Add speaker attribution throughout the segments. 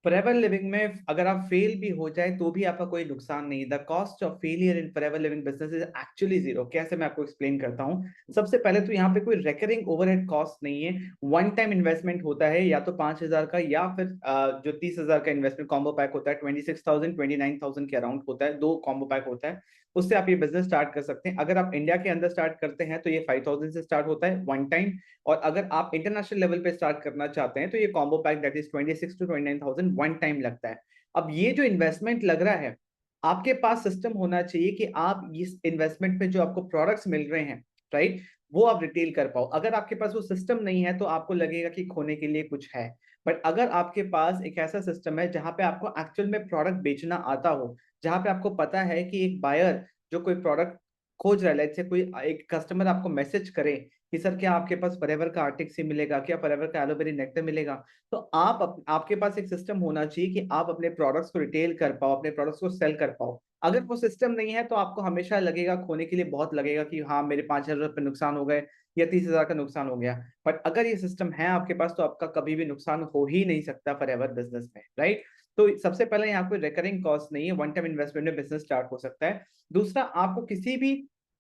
Speaker 1: Forever living में अगर आप फेल भी हो जाए तो भी आपका कोई नुकसान नहीं। The cost of failure in forever living business is actually zero. कैसे, मैं आपको एक्सप्लेन करता हूँ। सबसे पहले तो यहाँ पे कोई रेकरिंग ओवरहेड कॉस्ट नहीं है। वन टाइम इन्वेस्टमेंट होता है, या तो 5,000 का, या फिर जो 30,000 का इन्वेस्टमेंट कॉम्बो पैक होता है, 26,000 29,000 के अराउंड होता है, दो कॉम्बो पैक होता है। उससे आप ये बिजनेस स्टार्ट कर सकते हैं। अगर आप इंडिया के अंदर स्टार्ट करते हैं तो ये 5,000 से स्टार्ट होता है वन टाइम। और अगर आप इंटरनेशनल लेवल पे स्टार्ट करना चाहते हैं तो ये combo pack that is 26 to 29,000 one time लगता है। अब ये जो इन्वेस्टमेंट लग रहा है, आपके पास सिस्टम होना चाहिए कि आप इस इन्वेस्टमेंट में जो आपको प्रोडक्ट्स मिल रहे हैं, राइट, वो आप रिटेल कर पाओ। अगर आपके पास वो सिस्टम नहीं है तो आपको लगेगा कि खोने के लिए कुछ है। बट अगर आपके पास एक ऐसा सिस्टम है जहां पे आपको एक्चुअल में प्रोडक्ट बेचना आता हो, जहां पे आपको पता है कि एक बायर जो कोई प्रोडक्ट खोज रहा है, लेट्स से कोई एक कस्टमर आपको मैसेज करे कि सर क्या आपके पास फॉरएवर का आर्टिक सी मिलेगा, क्या फॉरएवर का एलोवेरा नेक्टर मिलेगा, तो आपके पास एक सिस्टम होना चाहिए कि आप अपने प्रोडक्ट्स को रिटेल कर पाओ, अपने प्रोडक्ट्स को सेल कर पाओ। अगर वो सिस्टम नहीं है तो आपको हमेशा लगेगा, खोने के लिए बहुत लगेगा कि हाँ मेरे 5,000 रुपये नुकसान हो गए या 30,000 का नुकसान हो गया। बट अगर ये सिस्टम है आपके पास तो आपका कभी भी नुकसान हो ही नहीं सकता फॉरएवर बिजनेस में, राइट। तो सबसे पहले यहाँ कोई रिकरिंग कॉस्ट नहीं है, वन टाइम इन्वेस्टमेंट में बिजनेस स्टार्ट हो सकता है। दूसरा, आपको किसी भी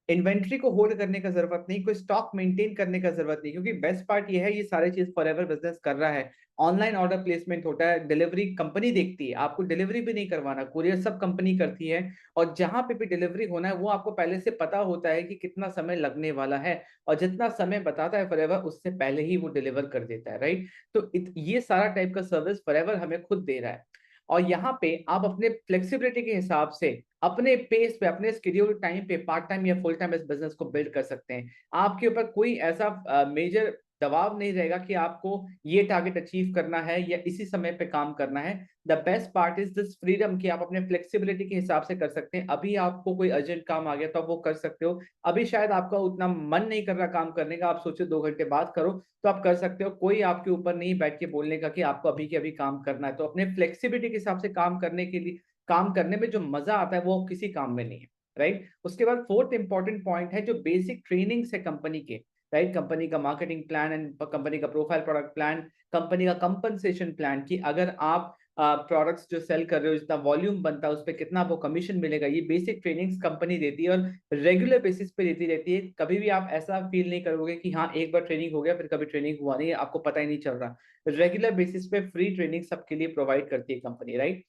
Speaker 1: इन्वेंट्री को होल्ड करने का जरूरत नहीं, कोई स्टॉक मेंटेन करने का जरूरत नहीं, क्योंकि बेस्ट पार्ट ये है, ये सारी चीज फॉरएवर बिजनेस कर रहा है। ऑनलाइन ऑर्डर प्लेसमेंट होता है, डिलीवरी कंपनी देखती है, आपको डिलीवरी भी नहीं करवाना, कुरियर सब कंपनी करती है। और जहां पे भी डिलीवरी होना है वो आपको पहले से पता होता है कि कितना समय लगने वाला है, और जितना समय बताता है फॉरएवर उससे पहले ही वो डिलीवर कर देता है, राइट। तो ये सारा टाइप का सर्विस फॉरएवर हमें खुद दे रहा है। और यहाँ पे आप अपने फ्लेक्सिबिलिटी के हिसाब से, अपने पेस पे, अपने स्केड्यूल टाइम पे पार्ट टाइम या फुल टाइम इस बिजनेस को बिल्ड कर सकते हैं। आपके ऊपर कोई ऐसा मेजर दबाव नहीं रहेगा कि आपको ये टारगेट अचीव करना है या इसी समय पे काम करना है। The best part is this freedom कि आप अपने फ्लेक्सिबिलिटी के हिसाब से कर सकते हैं। अभी आपको कोई अर्जेंट काम आ गया तो आप वो कर सकते हो। अभी शायद आपका उतना मन नहीं कर रहा काम करने का, आप सोचे 2 घंटे बाद करो, तो आप कर सकते हो। कोई आपके ऊपर नहीं बैठ के बोलने का कि आपको अभी के अभी काम करना है। तो अपने फ्लेक्सिबिलिटी के हिसाब से काम करने के लिए, काम करने में जो मजा आता है वो किसी काम में नहीं है, राइट। उसके बाद फोर्थ इंपॉर्टेंट पॉइंट है जो बेसिक ट्रेनिंग्स है कंपनी के, राइट। कंपनी का मार्केटिंग प्लान एंड कंपनी का प्रोफाइल प्रोडक्ट प्लान, कंपनी का कंपनसेशन प्लान कि अगर आप प्रोडक्ट्स जो सेल कर रहे हो, जितना वॉल्यूम बनता है उस पर कितना आपको कमीशन मिलेगा, ये बेसिक ट्रेनिंग्स कंपनी देती है और रेगुलर बेसिस पे देती रहती है। कभी भी आप ऐसा फील नहीं करोगे कि हाँ एक बार ट्रेनिंग हो गया फिर कभी ट्रेनिंग हुआ नहीं, आपको पता ही नहीं चल रहा। रेगुलर बेसिस पे फ्री ट्रेनिंग सबके लिए प्रोवाइड करती है कंपनी, राइट।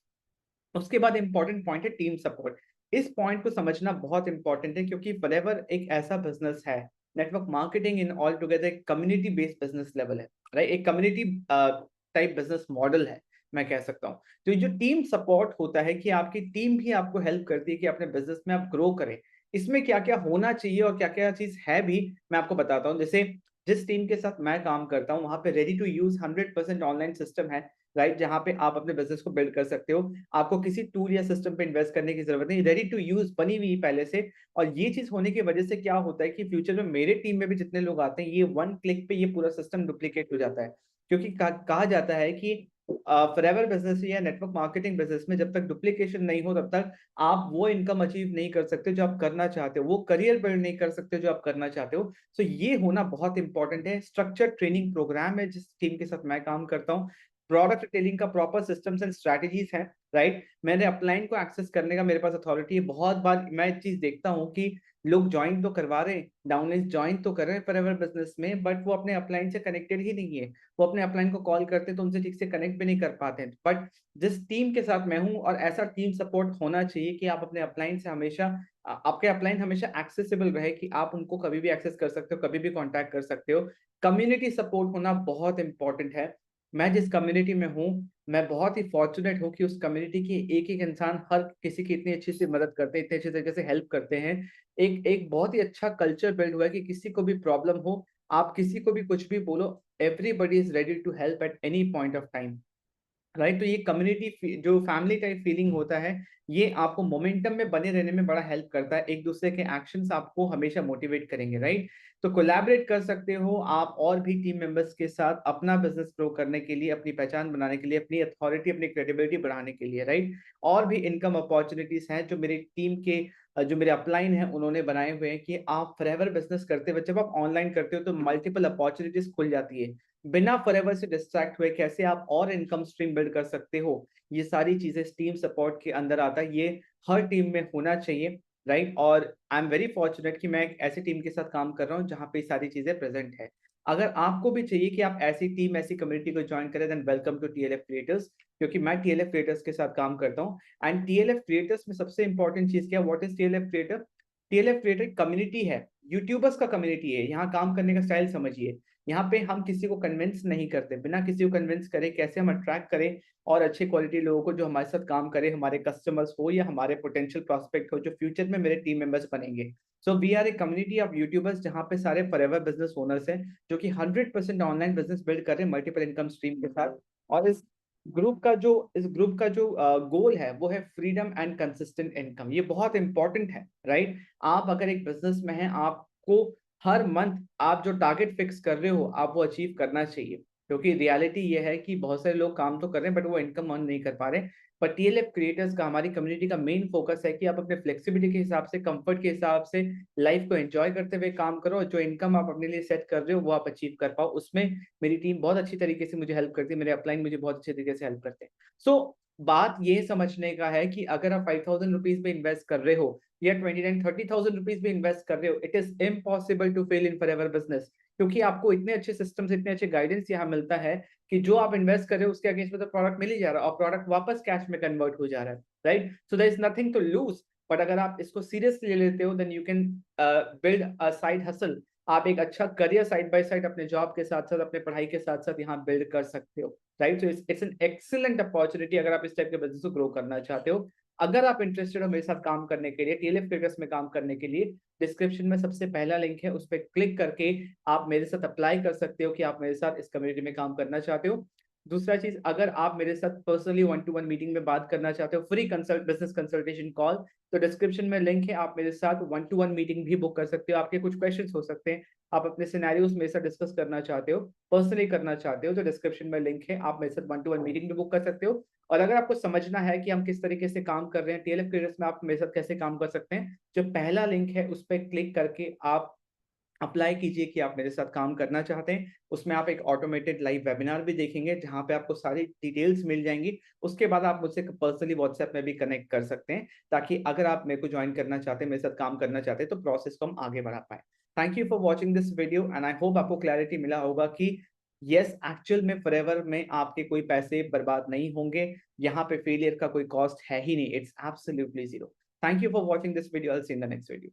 Speaker 1: उसके बाद इंपॉर्टेंट पॉइंट है टीम सपोर्ट। इस पॉइंट को समझना बहुत इंपॉर्टेंट है, क्योंकि फॉरएवर एक ऐसा बिजनेस है, network marketing in all together एक कम्युनिटी बेस्ड बिजनेस लेवल है, राइट। एक कम्युनिटी टाइप बिजनेस मॉडल है, मैं कह सकता हूँ। तो ये जो टीम सपोर्ट होता है कि आपकी टीम भी आपको हेल्प करती है कि अपने बिजनेस में आप ग्रो करें। इसमें क्या क्या होना चाहिए और क्या क्या चीज है भी मैं आपको बताता हूँ। जैसे जिस टीम के साथ मैं काम करता हूँ वहां पे ready to use 100% online system है, राइट, जहां पे आप अपने बिजनेस को बिल्ड कर सकते हो। आपको किसी टूल या सिस्टम पे इन्वेस्ट करने की जरूरत नहीं, रेडी टू यूज बनी हुई पहले से। और ये चीज होने की वजह से क्या होता है कि फ्यूचर में मेरे टीम में भी जितने लोग आते हैं, ये वन क्लिक पे ये पूरा सिस्टम डुप्लीकेट हो जाता है। क्योंकि कहा जाता है कि फॉरएवर बिजनेस या नेटवर्क मार्केटिंग बिजनेस में जब तक डुप्लीकेशन नहीं हो तब तक आप वो इनकम अचीव नहीं कर सकते जो आप करना चाहते हो, वो करियर बिल्ड नहीं कर सकते जो आप करना चाहते हो। तो ये होना बहुत इंपॉर्टेंट है। स्ट्रक्चर ट्रेनिंग प्रोग्राम है जिस टीम के साथ मैं काम करता हूँ, प्रोडक्ट डिटेलिंग का प्रॉपर सिस्टम्स एंड स्ट्रैटेजीज है, राइट। मैंने अपलाइन को एक्सेस करने का मेरे पास अथॉरिटी है। बहुत बार मैं एक चीज देखता हूँ कि लोग ज्वाइन तो करवा रहे हैं, डाउनलाइन ज्वाइन तो कर रहे हैं फॉरएवर बिजनेस में, बट वो अपने अपलाइन से कनेक्टेड ही नहीं है। वो अपने अपलाइन को कॉल करते हैं तो उनसे ठीक से कनेक्ट भी नहीं कर पाते हैं। बट जिस टीम के साथ मैं हूँ, और ऐसा टीम सपोर्ट होना चाहिए कि आप अपने अपलाइन से हमेशा, आपके अपलाइन हमेशा एक्सेसिबल रहे कि आप उनको कभी भी एक्सेस कर सकते हो, कभी भी कॉन्टैक्ट कर सकते हो। कम्युनिटी सपोर्ट होना बहुत इंपॉर्टेंट है। मैं जिस कम्युनिटी में हूँ, मैं बहुत ही फॉर्चुनेट हूँ कि उस कम्युनिटी की एक एक इंसान हर किसी की इतनी अच्छी से मदद करते हैं, इतने अच्छे तरीके से हेल्प करते हैं। एक एक बहुत ही अच्छा कल्चर बिल्ड हुआ है कि किसी को भी प्रॉब्लम हो, आप किसी को भी कुछ भी बोलो, everybody is ready to help at any point of time, right. तो ये कम्युनिटी जो फैमिली टाइप फीलिंग होता है, ये आपको मोमेंटम में बने रहने में बड़ा हेल्प करता है। एक दूसरे के एक्शंस आपको हमेशा मोटिवेट करेंगे, राइट। तो कोलैबोरेट कर सकते हो आप और भी टीम मेंबर्स के साथ अपना बिजनेस ग्रो करने के लिए, अपनी पहचान बनाने के लिए, अपनी अथॉरिटी, अपनी क्रेडिबिलिटी बढ़ाने के लिए, राइट। और भी इनकम अपॉर्चुनिटीज हैं जो मेरी टीम के जो मेरे अपलाइन हैं उन्होंने बनाए हुए हैं कि आप फॉरएवर बिजनेस करते हुए जब आप ऑनलाइन करते हो तो मल्टीपल अपॉर्चुनिटीज खुल जाती है। बिना फॉरएवर से डिस्ट्रैक्ट हुए कैसे आप और इनकम स्ट्रीम बिल्ड कर सकते हो, ये सारी चीजें टीम सपोर्ट के अंदर आता है। ये हर टीम में होना चाहिए, राइट। और आई एम वेरी फॉर्चुनेट कि मैं एक ऐसी टीम के साथ काम कर रहा हूँ जहाँ पे सारी चीजें प्रेजेंट है। अगर आपको भी चाहिए कि आप ऐसी टीम, ऐसी कम्युनिटी को ज्वाइन करें, then welcome to TLF creators, क्योंकि मैं टीएलएफ क्रिएटर्स के साथ काम करता हूँ। एंड टीएलएफ क्रिएटर्स में सबसे इंपॉर्टेंट चीज क्या है, what is TLF creator? TLF creator community है, यूट्यूबर्स का कम्युनिटी है। यहाँ काम करने का स्टाइल समझिए, यहाँ पे हम किसी को कन्विंस नहीं करते, बिना किसी को कन्विंस करे कैसे हम अट्रैक्ट करें और अच्छे क्वालिटी लोगों को जो हमारे साथ काम करे, हमारे कस्टमर्स हो या हमारे पोटेंशियल प्रोस्पेक्ट हो जो फ्यूचर में मेरे टीम मेंबर्स बनेंगे। So we are a community of YouTubers जहाँ पे सारे फॉरएवर बिजनेस ओनर्स हैं जो कि 100% ऑनलाइन बिजनेस बिल्ड कर रहे हैं मल्टीपल इनकम स्ट्रीम के साथ। और इस ग्रुप का जो गोल है वो है फ्रीडम एंड कंसिस्टेंट इनकम। ये बहुत इंपॉर्टेंट है, राइट। आप अगर एक बिजनेस में हैं, आपको हर मंथ आप जो टारगेट फिक्स कर रहे हो आप वो अचीव करना चाहिए, क्योंकि रियलिटी ये है कि बहुत सारे लोग काम तो कर रहे हैं बट वो इनकम अर्न नहीं कर पा रहे। पर टीएलएफ क्रिएटर्स का, हमारी कम्युनिटी का मेन फोकस है कि आप अपने फ्लेक्सिबिलिटी के हिसाब से, कंफर्ट के हिसाब से लाइफ को एंजॉय करते हुए काम करो, और जो इनकम आप अपने लिए सेट कर रहे हो वो आप अचीव कर पाओ। उसमें मेरी टीम बहुत अच्छी तरीके से मुझे हेल्प करती है, मेरे अपलाइन मुझे बहुत अच्छे तरीके से हेल्प करते हैं। सो बात ये समझने का है कि अगर आप 5,000 रुपीज पे इन्वेस्ट कर रहे हो या 29-30,000 रुपीज भी इन्वेस्ट कर रहे हो, it is impossible to fail in forever business, क्योंकि आपको इतने अच्छे सिस्टम से, इतने अच्छे गाइडेंस यहाँ मिलता है कि जो आप इन्वेस्ट कर रहे हो उसके अगेंस्ट में तो प्रोडक्ट मिल ही जा रहा है और प्रोडक्ट वापस कैश में कन्वर्ट हो जा रहा है, right. So there is nothing to lose. But अगर आप इसको सीरियसली ले लेते हो, then you can build a side hustle. आप एक अच्छा करियर साइड बाय साइड अपने जॉब के साथ साथ, अपने पढ़ाई के साथ साथ यहाँ बिल्ड कर सकते हो, right. So it's an excellent opportunity अगर आप इस टाइप के बिजनेस को ग्रो करना चाहते हो। अगर आप इंटरेस्टेड हो मेरे साथ काम करने के लिए, टीएलएफ क्रिएटर्स में काम करने के लिए, डिस्क्रिप्शन में सबसे पहला लिंक है, उस पर क्लिक करके आप मेरे साथ अप्लाई कर सकते हो कि आप मेरे साथ इस कम्युनिटी में काम करना चाहते हो। दूसरा चीज, अगर आप मेरे साथ पर्सनली 1-to-1 मीटिंग में बात करना चाहते हो, free consult business consultation call, तो डिस्क्रिप्शन में लिंक है, आप मेरे साथ 1-to-1 मीटिंग भी बुक कर सकते हो। आपके कुछ क्वेश्चंस हो सकते हैं, आप अपने सिनेरियोस मेरे साथ डिस्कस करना चाहते हो, पर्सनली करना चाहते हो, तो डिस्क्रिप्शन में लिंक है, आप मेरे साथ 1-to-1 मीटिंग भी बुक कर सकते हो। और अगर आपको समझना है कि हम किस तरीके से काम कर रहे हैं टीएलएफ क्रिएटर्स में, आप मेरे साथ कैसे काम कर सकते हैं, जो पहला लिंक है उस पर क्लिक करके आप अप्लाई कीजिए कि आप मेरे साथ काम करना चाहते हैं। उसमें आप एक ऑटोमेटेड लाइव वेबिनार भी देखेंगे जहां पे आपको सारी डिटेल्स मिल जाएंगी। उसके बाद आप मुझसे पर्सनली व्हाट्सएप में भी कनेक्ट कर सकते हैं, ताकि अगर आप मेरे को ज्वाइन करना चाहते हैं, मेरे साथ काम करना चाहते हैं, तो प्रोसेस को हम आगे बढ़ा पाए। Thank you for watching this video and I hope आपको क्लैरिटी मिला होगा कि यस, एक्चुअल में फॉरएवर में आपके कोई पैसे बर्बाद नहीं होंगे। यहाँ पे फेलियर का कोई कॉस्ट है ही नहीं, it's absolutely zero. Thank you for watching this video, I will see in the next video.